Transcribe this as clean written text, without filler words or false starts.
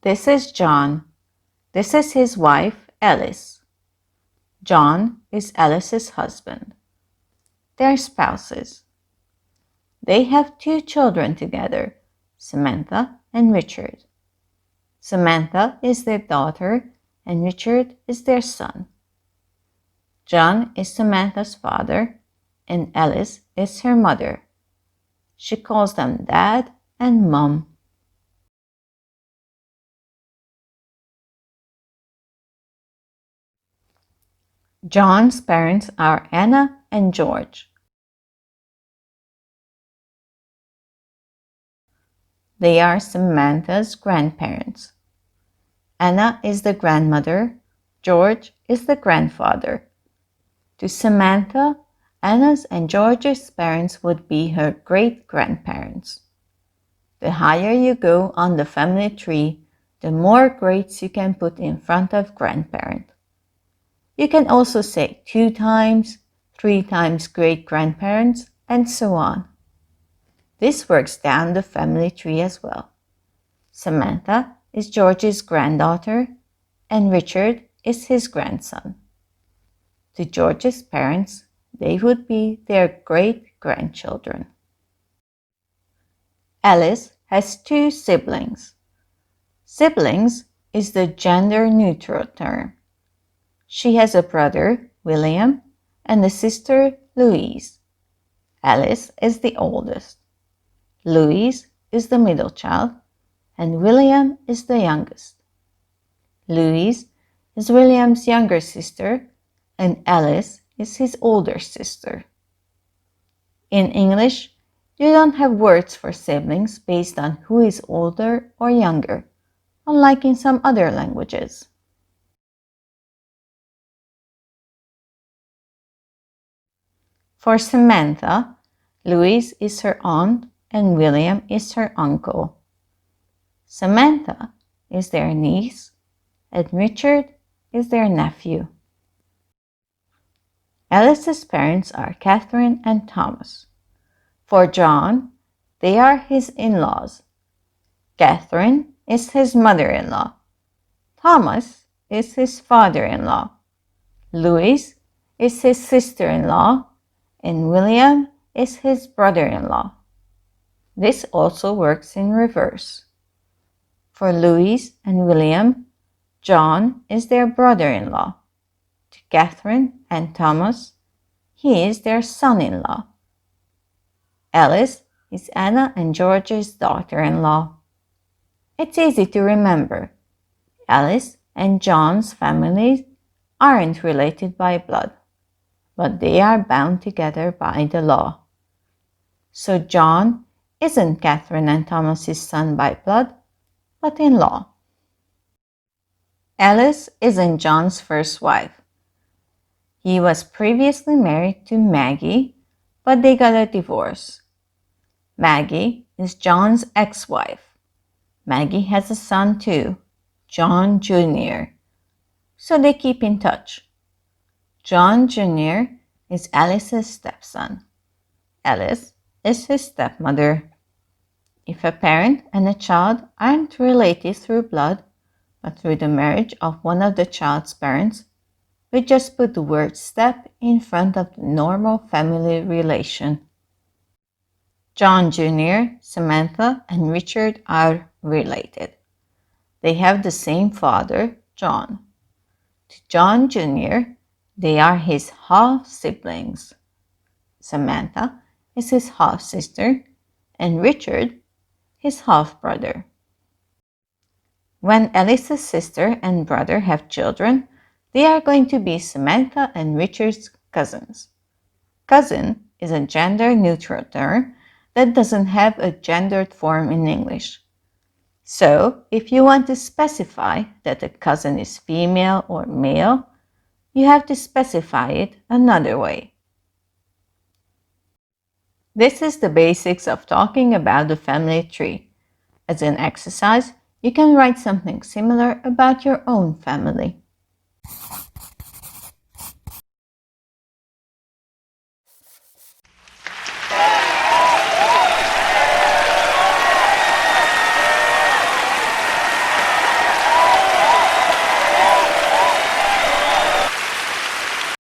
This is John. This is his wife, Alice. John is Alice's husband. They're spouses. They have 2 children together, Samantha and Richard. Samantha is their daughter and Richard is their son. John is Samantha's father and Alice is her mother. She calls them Dad and Mom. John's parents are Anna and George. They are Samantha's grandparents. Anna is the grandmother, George is the grandfather. To Samantha, Anna's and George's parents would be her great-grandparents. The higher you go on the family tree, the more greats you can put in front of grandparent. You can also say 2 times, 3 times great-grandparents, and so on. This works down the family tree as well. Samantha is George's granddaughter, and Richard is his grandson. To George's parents, they would be their great-grandchildren. Alice has 2 siblings. Siblings is the gender-neutral term. She has a brother, William, and a sister, Louise. Alice is the oldest. Louise is the middle child, and William is the youngest. Louise is William's younger sister, and Alice is his older sister. In English, you don't have words for siblings based on who is older or younger, unlike in some other languages. For Samantha, Louise is her aunt and William is her uncle. Samantha is their niece and Richard is their nephew. Alice's parents are Catherine and Thomas. For John, they are his in-laws. Catherine is his mother-in-law. Thomas is his father-in-law. Louise is his sister-in-law, and William is his brother-in-law. This also works in reverse. For Louise and William, John is their brother-in-law. To Catherine and Thomas, he is their son-in-law. Alice is Anna and George's daughter-in-law. It's easy to remember. Alice and John's families aren't related by blood, but they are bound together by the law. So John isn't Catherine and Thomas's son by blood, but in law. Alice isn't John's first wife. He was previously married to Maggie, but they got a divorce. Maggie is John's ex-wife. Maggie has a son too, John Jr., so they keep in touch. John Jr. is Alice's stepson. Alice is his stepmother. If a parent and a child aren't related through blood, but through the marriage of one of the child's parents, we just put the word step in front of the normal family relation. John Jr., Samantha, and Richard are related. They have the same father, John. To John Jr., they are his half-siblings. Samantha is his half-sister, and Richard his half-brother. When Alice's sister and brother have children, they are going to be Samantha and Richard's cousins. Cousin is a gender-neutral term that doesn't have a gendered form in English. So, if you want to specify that a cousin is female or male, you have to specify it another way. This is the basics of talking about the family tree. As an exercise, you can write something similar about your own family.